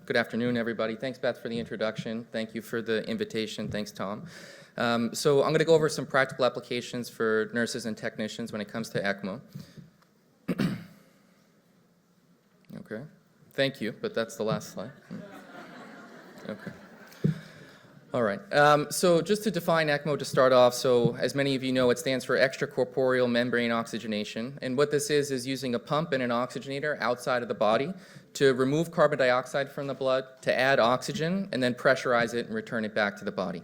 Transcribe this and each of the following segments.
Good afternoon, everybody. Thanks, Beth, for the introduction. Thank you for the invitation. Thanks, Tom. So I'm going to go over some practical applications for nurses and technicians when it comes to ECMO. Okay. Thank you, but that's the last slide. Okay. All right. So just to define ECMO to start off, so as many of you know, it stands for extracorporeal membrane oxygenation. And what this is using a pump and an oxygenator outside of the body to remove carbon dioxide from the blood, to add oxygen, and then pressurize it and return it back to the body.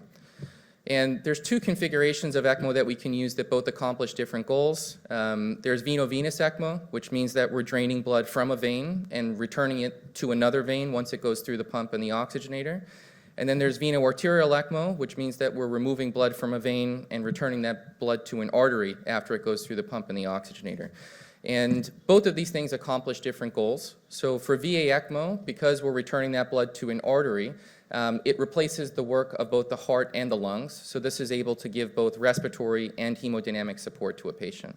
And there's two configurations of ECMO that we can use that both accomplish different goals. There's veno-venous ECMO, which means that we're draining blood from a vein and returning it to another vein once it goes through the pump and the oxygenator. And then there's veno-arterial ECMO, which means that we're removing blood from a vein and returning that blood to an artery after it goes through the pump and the oxygenator. And both of these things accomplish different goals. So for VA ECMO, because we're returning that blood to an artery, it replaces the work of both the heart and the lungs. So this is able to give both respiratory and hemodynamic support to a patient.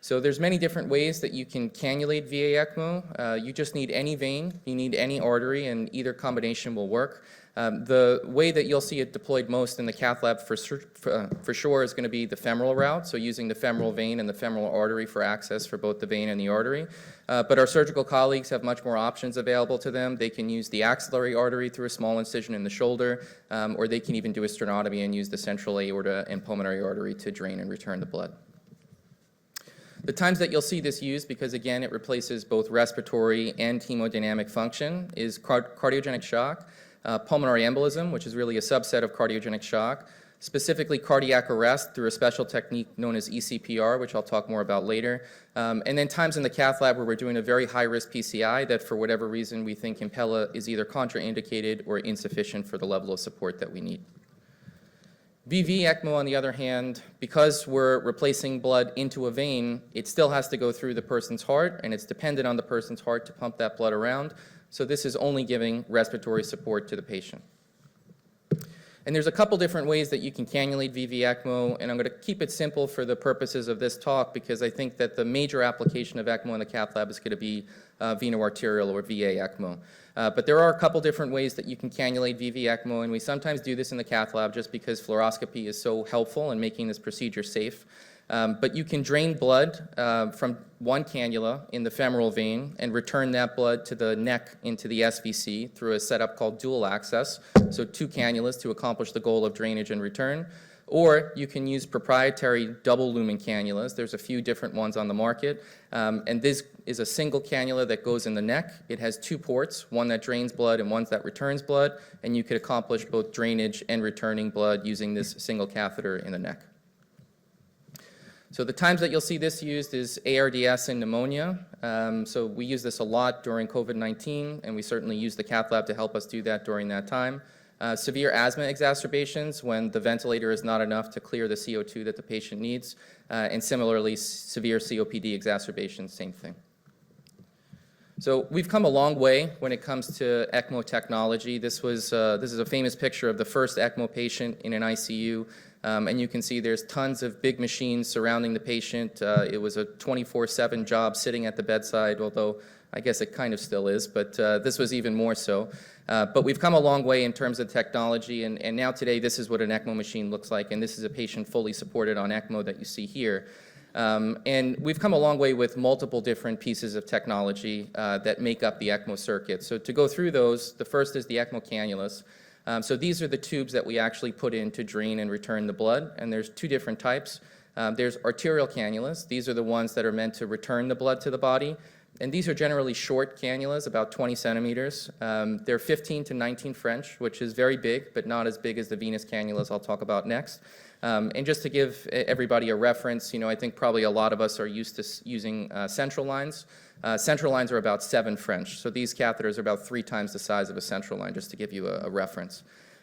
So there's many different ways that you can cannulate VA ECMO. You just need any vein, you need any artery, and either combination will work. The way that you'll see it deployed most in the cath lab for sure is going to be the femoral route, so using the femoral vein and the femoral artery for access for both the vein and the artery. But our surgical colleagues have much more options available to them. They can use the axillary artery through a small incision in the shoulder, or they can even do a sternotomy and use the central aorta and pulmonary artery to drain and return the blood. The times that you'll see this used, because again it replaces both respiratory and hemodynamic function, is cardiogenic shock, pulmonary embolism, which is really a subset of cardiogenic shock, specifically cardiac arrest through a special technique known as ECPR, which I'll talk more about later, and then times in the cath lab where we're doing a very high-risk PCI that for whatever reason we think Impella is either contraindicated or insufficient for the level of support that we need. VV ECMO, on the other hand, because we're replacing blood into a vein, it still has to go through the person's heart, and it's dependent on the person's heart to pump that blood around. So this is only giving respiratory support to the patient. And there's a couple different ways that you can cannulate VV ECMO, and I'm going to keep it simple for the purposes of this talk because I think that the major application of ECMO in the cath lab is going to be veno-arterial or VA ECMO. But there are a couple different ways that you can cannulate VV ECMO, and we sometimes do this in the cath lab just because fluoroscopy is so helpful in making this procedure safe. But you can drain blood from one cannula in the femoral vein and return that blood to the neck into the SVC through a setup called dual access, so two cannulas to accomplish the goal of drainage and return. Or you can use proprietary double lumen cannulas. There's a few different ones on the market. And this is a single cannula that goes in the neck. It has two ports, one that drains blood and one that returns blood. And you could accomplish both drainage and returning blood using this single catheter in the neck. So the times that you'll see this used is ARDS and pneumonia. So we use this a lot during COVID-19, and we certainly use the cath lab to help us do that during that time. Severe asthma exacerbations when the ventilator is not enough to clear the CO2 that the patient needs, and similarly severe COPD exacerbations, same thing. So we've come a long way when it comes to ECMO technology. This is a famous picture of the first ECMO patient in an ICU, and you can see there's tons of big machines surrounding the patient. It was a 24/7 job sitting at the bedside, although I guess it kind of still is, but this was even more so. But we've come a long way in terms of technology, and now today this is what an ECMO machine looks like, and this is a patient fully supported on ECMO that you see here. And we've come a long way with multiple different pieces of technology that make up the ECMO circuit. So to go through those, the first is the ECMO cannulas. So these are the tubes that we actually put in to drain and return the blood, and there's two different types. There's arterial cannulas. These are the ones that are meant to return the blood to the body. And these are generally short cannulas, about 20 centimeters. They're 15 to 19 French, which is very big, but not as big as the venous cannulas I'll talk about next. And just to give everybody a reference, I think probably a lot of us are used to using central lines. Central lines are about 7 French, so these catheters are about 3 times the size of a central line, just to give you a reference.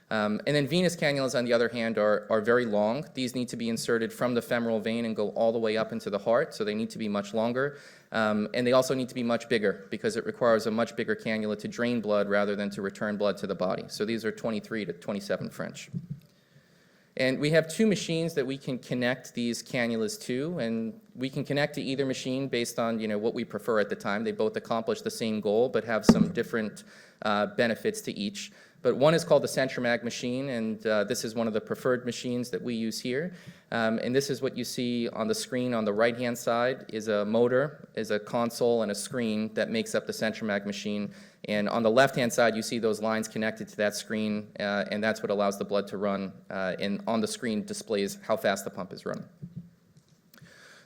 And then venous cannulas, on the other hand, are very long. These need to be inserted from the femoral vein and go all the way up into the heart, so they need to be much longer. And they also need to be much bigger because it requires a much bigger cannula to drain blood rather than to return blood to the body. So these are 23 to 27 French. And we have 2 machines that we can connect these cannulas to, and we can connect to either machine based on what we prefer at the time. They both accomplish the same goal but have some different benefits to each. But one is called the CentraMag machine, and this is one of the preferred machines that we use here. And this is what you see on the screen on the right-hand side is a motor, is a console, and a screen that makes up the CentraMag machine. And on the left-hand side, you see those lines connected to that screen, and that's what allows the blood to run. And on the screen displays how fast the pump is running.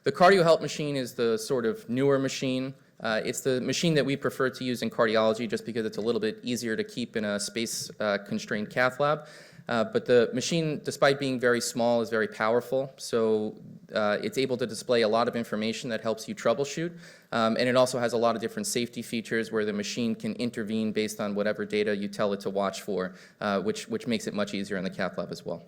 The CardioHelp machine is the sort of newer machine. It's the machine that we prefer to use in cardiology just because it's a little bit easier to keep in a space-constrained cath lab. But the machine, despite being very small, is very powerful. So it's able to display a lot of information that helps you troubleshoot. And it also has a lot of different safety features where the machine can intervene based on whatever data you tell it to watch for, which makes it much easier in the cath lab as well.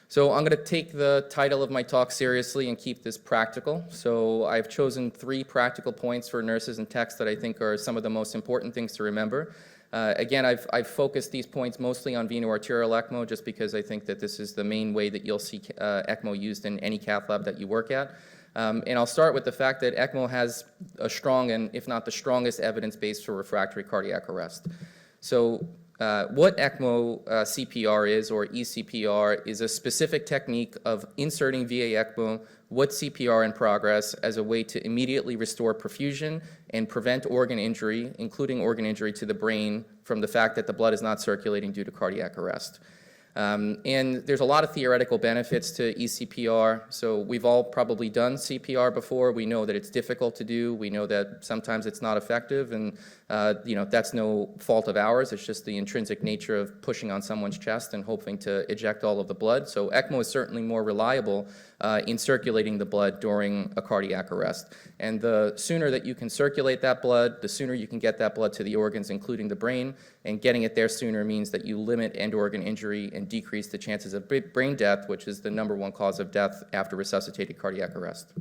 So I'm going to take the title of my talk seriously and keep this practical. So I've chosen 3 practical points for nurses and techs that I think are some of the most important things to remember. Again, I've focused these points mostly on veno-arterial ECMO just because I think that this is the main way that you'll see ECMO used in any cath lab that you work at. And I'll start with the fact that ECMO has a strong and, if not the strongest, evidence base for refractory cardiac arrest. So what ECMO CPR is, or ECPR, is a specific technique of inserting via ECMO with CPR in progress as a way to immediately restore perfusion and prevent organ injury, including organ injury to the brain, from the fact that the blood is not circulating due to cardiac arrest. And there's a lot of theoretical benefits to ECPR. So we've all probably done CPR before. We know that it's difficult to do. We know that sometimes it's not effective, and that's no fault of ours. It's just the intrinsic nature of pushing on someone's chest and hoping to eject all of the blood. So ECMO is certainly more reliable in circulating the blood during a cardiac arrest. And the sooner that you can circulate that blood, the sooner you can get that blood to the organs, including the brain. And getting it there sooner means that you limit end organ injury and decrease the chances of brain death, which is the #1 cause of death after resuscitated cardiac arrest.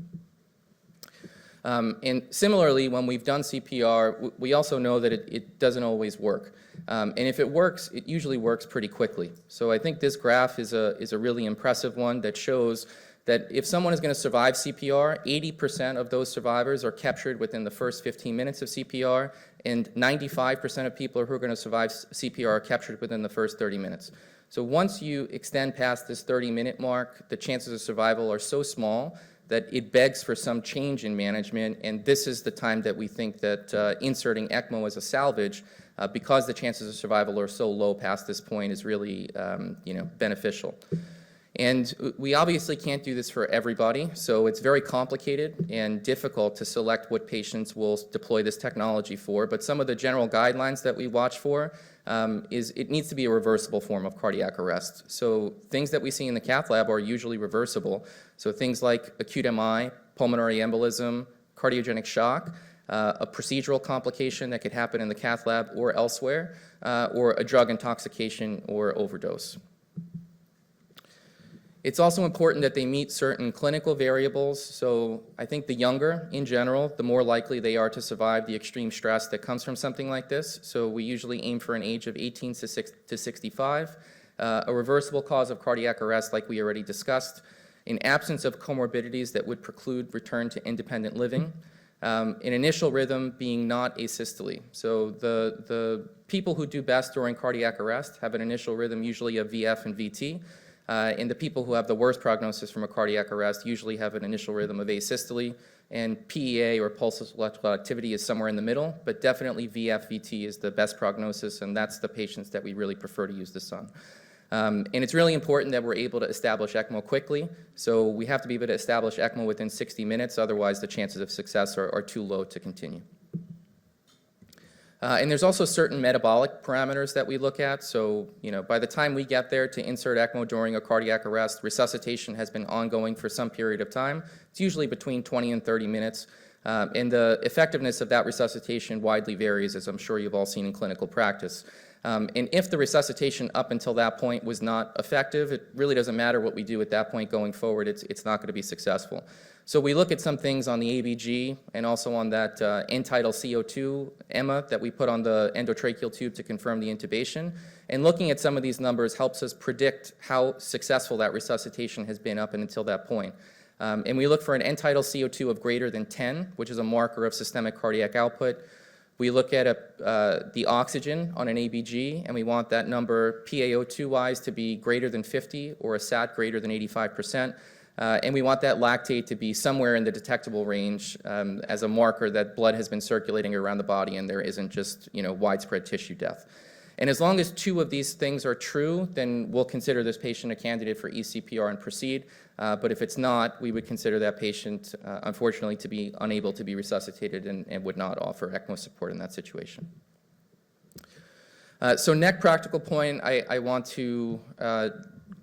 And similarly, when we've done CPR, we also know that it doesn't always work. And if it works, it usually works pretty quickly. So I think this graph is a really impressive one that shows that if someone is going to survive CPR, 80% of those survivors are captured within the first 15 minutes of CPR, and 95% of people who are going to survive CPR are captured within the first 30 minutes. So once you extend past this 30-minute mark, the chances of survival are so small that it begs for some change in management, and this is the time that we think that inserting ECMO as a salvage, because the chances of survival are so low past this point, is really beneficial. And we obviously can't do this for everybody, so it's very complicated and difficult to select what patients will deploy this technology for, but some of the general guidelines that we watch for is it needs to be a reversible form of cardiac arrest. So things that we see in the cath lab are usually reversible. So things like acute MI, pulmonary embolism, cardiogenic shock, a procedural complication that could happen in the cath lab or elsewhere, or a drug intoxication or overdose. It's also important that they meet certain clinical variables. So I think the younger, in general, the more likely they are to survive the extreme stress that comes from something like this. So we usually aim for an age of 18 to 65, a reversible cause of cardiac arrest like we already discussed, an absence of comorbidities that would preclude return to independent living, an initial rhythm being not asystole. So the people who do best during cardiac arrest have an initial rhythm usually of VF and VT. And the people who have the worst prognosis from a cardiac arrest usually have an initial rhythm of asystole, and PEA, or pulse electrical activity, is somewhere in the middle, but definitely VF-VT is the best prognosis, and that's the patients that we really prefer to use this on. And it's really important that we're able to establish ECMO quickly, so we have to be able to establish ECMO within 60 minutes, otherwise the chances of success are too low to continue. And there's also certain metabolic parameters that we look at. So, by the time we get there to insert ECMO during a cardiac arrest, resuscitation has been ongoing for some period of time. It's usually between 20 and 30 minutes. And the effectiveness of that resuscitation widely varies, as I'm sure you've all seen in clinical practice. And if the resuscitation up until that point was not effective, it really doesn't matter what we do at that point going forward. It's not going to be successful. So we look at some things on the ABG and also on that end-tidal CO2 EMA that we put on the endotracheal tube to confirm the intubation. And looking at some of these numbers helps us predict how successful that resuscitation has been up until that point. And we look for an end-tidal CO2 of greater than 10, which is a marker of systemic cardiac output. We look at the oxygen on an ABG, and we want that number PaO2-wise to be greater than 50 or a SAT greater than 85%. And we want that lactate to be somewhere in the detectable range as a marker that blood has been circulating around the body and there isn't just widespread tissue death. And as long as two of these things are true, then we'll consider this patient a candidate for eCPR and proceed. But if it's not, we would consider that patient, unfortunately, to be unable to be resuscitated and would not offer ECMO support in that situation. So next practical point I want to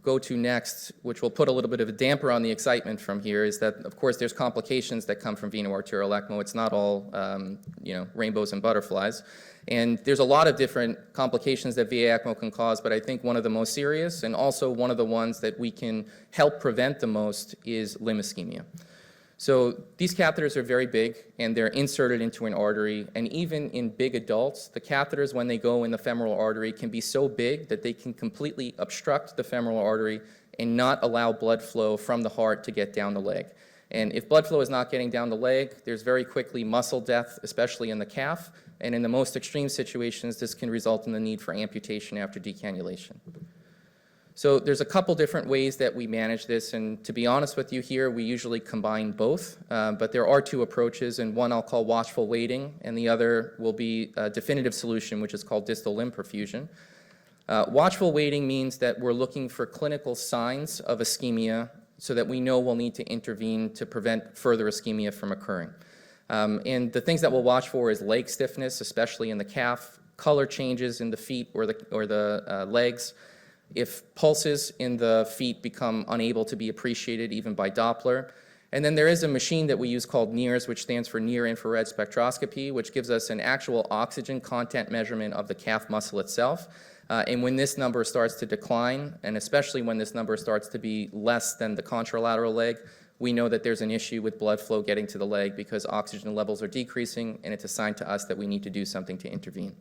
go to next, which will put a little bit of a damper on the excitement from here, is that, of course, there's complications that come from veno-arterial ECMO. It's not all, rainbows and butterflies. And there's a lot of different complications that VA ECMO can cause, but I think one of the most serious and also one of the ones that we can help prevent the most is limb ischemia. So these catheters are very big, and they're inserted into an artery, and even in big adults, the catheters, when they go in the femoral artery, can be so big that they can completely obstruct the femoral artery and not allow blood flow from the heart to get down the leg. And if blood flow is not getting down the leg, there's very quickly muscle death, especially in the calf, and in the most extreme situations, this can result in the need for amputation after decannulation. So there's a couple different ways that we manage this, and to be honest with you here, we usually combine both, but there are two approaches, and one I'll call watchful waiting, and the other will be a definitive solution, which is called distal limb perfusion. Watchful waiting means that we're looking for clinical signs of ischemia so that we know we'll need to intervene to prevent further ischemia from occurring. And the things that we'll watch for is leg stiffness, especially in the calf, color changes in the feet or the legs, if pulses in the feet become unable to be appreciated even by Doppler. And then there is a machine that we use called NIRS, which stands for near infrared spectroscopy, which gives us an actual oxygen content measurement of the calf muscle itself. And when this number starts to decline, and especially when this number starts to be less than the contralateral leg, we know that there's an issue with blood flow getting to the leg because oxygen levels are decreasing, and it's a sign to us that we need to do something to intervene.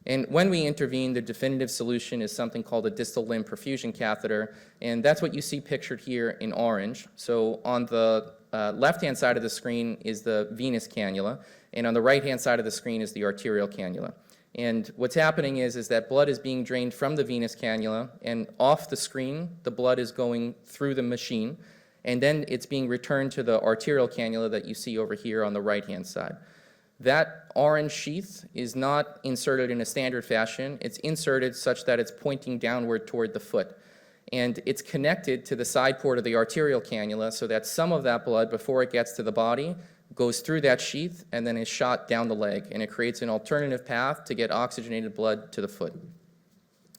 And when we intervene, the definitive solution is something called a distal limb perfusion catheter, and that's what you see pictured here in orange. So on the left-hand side of the screen is the venous cannula, and on the right-hand side of the screen is the arterial cannula. And what's happening is that blood is being drained from the venous cannula, and off the screen, the blood is going through the machine, and then it's being returned to the arterial cannula that you see over here on the right-hand side. That orange sheath is not inserted in a standard fashion. It's inserted such that it's pointing downward toward the foot. And it's connected to the side port of the arterial cannula so that some of that blood, before it gets to the body, goes through that sheath and then is shot down the leg. And it creates an alternative path to get oxygenated blood to the foot.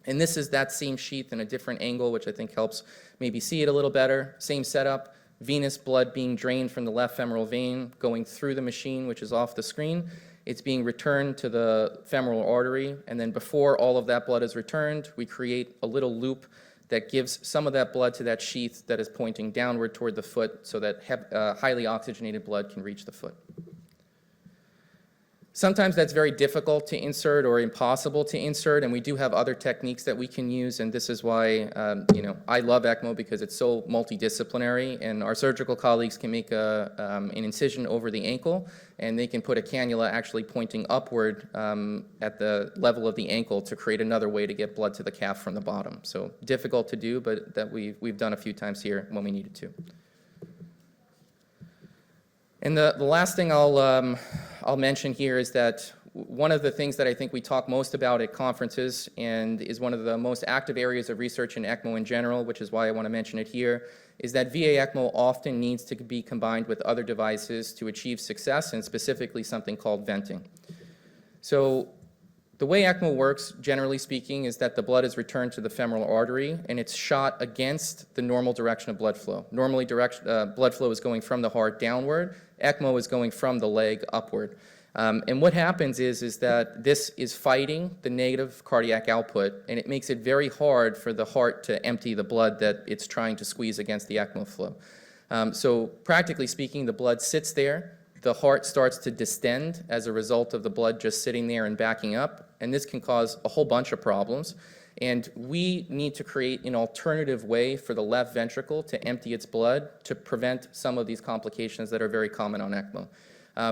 And this is that same sheath in a different angle, which I think helps maybe see it a little better. Same setup. Venous blood being drained from the left femoral vein, going through the machine, which is off the screen. It's being returned to the femoral artery, and then before all of that blood is returned, we create a little loop that gives some of that blood to that sheath that is pointing downward toward the foot so that highly oxygenated blood can reach the foot. Sometimes that's very difficult to insert or impossible to insert, and we do have other techniques that we can use, and this is why I love ECMO because it's so multidisciplinary, and our surgical colleagues can make an incision over the ankle, and they can put a cannula actually pointing upward at the level of the ankle to create another way to get blood to the calf from the bottom. So difficult to do, but that we've done a few times here when we needed to. And the last thing I'll mention here is that one of the things that I think we talk most about at conferences and is one of the most active areas of research in ECMO in general, which is why I want to mention it here, is that VA ECMO often needs to be combined with other devices to achieve success, and specifically something called venting. So the way ECMO works, generally speaking, is that the blood is returned to the femoral artery and it's shot against the normal direction of blood flow. Normally, blood flow is going from the heart downward. ECMO is going from the leg upward. And what happens is that this is fighting the negative cardiac output, and it makes it very hard for the heart to empty the blood that it's trying to squeeze against the ECMO flow. So practically speaking, the blood sits there. The heart starts to distend as a result of the blood just sitting there and backing up, and this can cause a whole bunch of problems. And we need to create an alternative way for the left ventricle to empty its blood to prevent some of these complications that are very common on ECMO.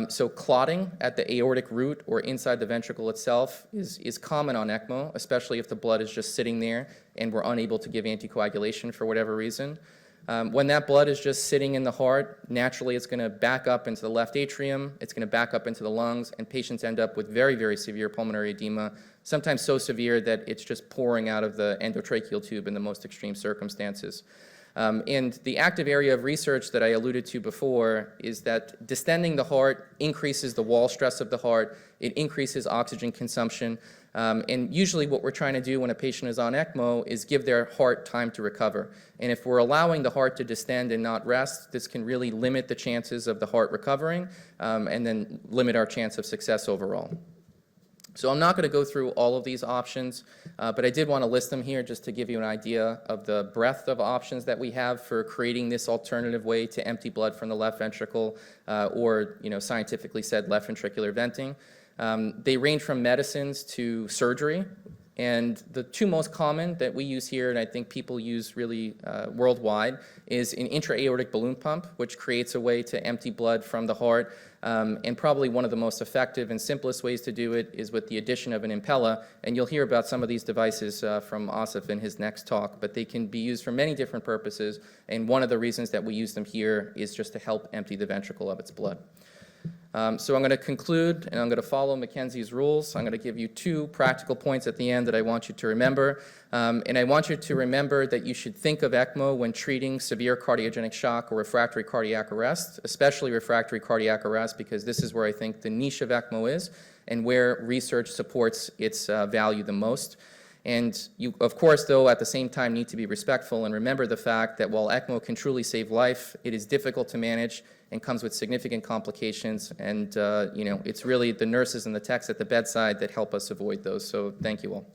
So clotting at the aortic root or inside the ventricle itself is common on ECMO, especially if the blood is just sitting there and we're unable to give anticoagulation for whatever reason. When that blood is just sitting in the heart, naturally it's going to back up into the left atrium, it's going to back up into the lungs, and patients end up with very, very severe pulmonary edema, sometimes so severe that it's just pouring out of the endotracheal tube in the most extreme circumstances. And the active area of research that I alluded to before is that distending the heart increases the wall stress of the heart, it increases oxygen consumption, and usually what we're trying to do when a patient is on ECMO is give their heart time to recover. And if we're allowing the heart to distend and not rest, this can really limit the chances of the heart recovering and then limit our chance of success overall. So I'm not going to go through all of these options, but I did want to list them here just to give you an idea of the breadth of options that we have for creating this alternative way to empty blood from the left ventricle, or scientifically said left ventricular venting. They range from medicines to surgery, and the two most common that we use here, and I think people use really worldwide, is an intra-aortic balloon pump, which creates a way to empty blood from the heart. And probably one of the most effective and simplest ways to do it is with the addition of an impella, and you'll hear about some of these devices from Asif in his next talk, but they can be used for many different purposes, and one of the reasons that we use them here is just to help empty the ventricle of its blood. So I'm going to conclude, and I'm going to follow Mackenzie's rules. I'm going to give you two practical points at the end that I want you to remember. And I want you to remember that you should think of ECMO when treating severe cardiogenic shock or refractory cardiac arrest, especially refractory cardiac arrest, because this is where I think the niche of ECMO is and where research supports its value the most. And you, of course, though, at the same time need to be respectful and remember the fact that while ECMO can truly save life, it is difficult to manage and comes with significant complications. And, it's really the nurses and the techs at the bedside that help us avoid those. So thank you all.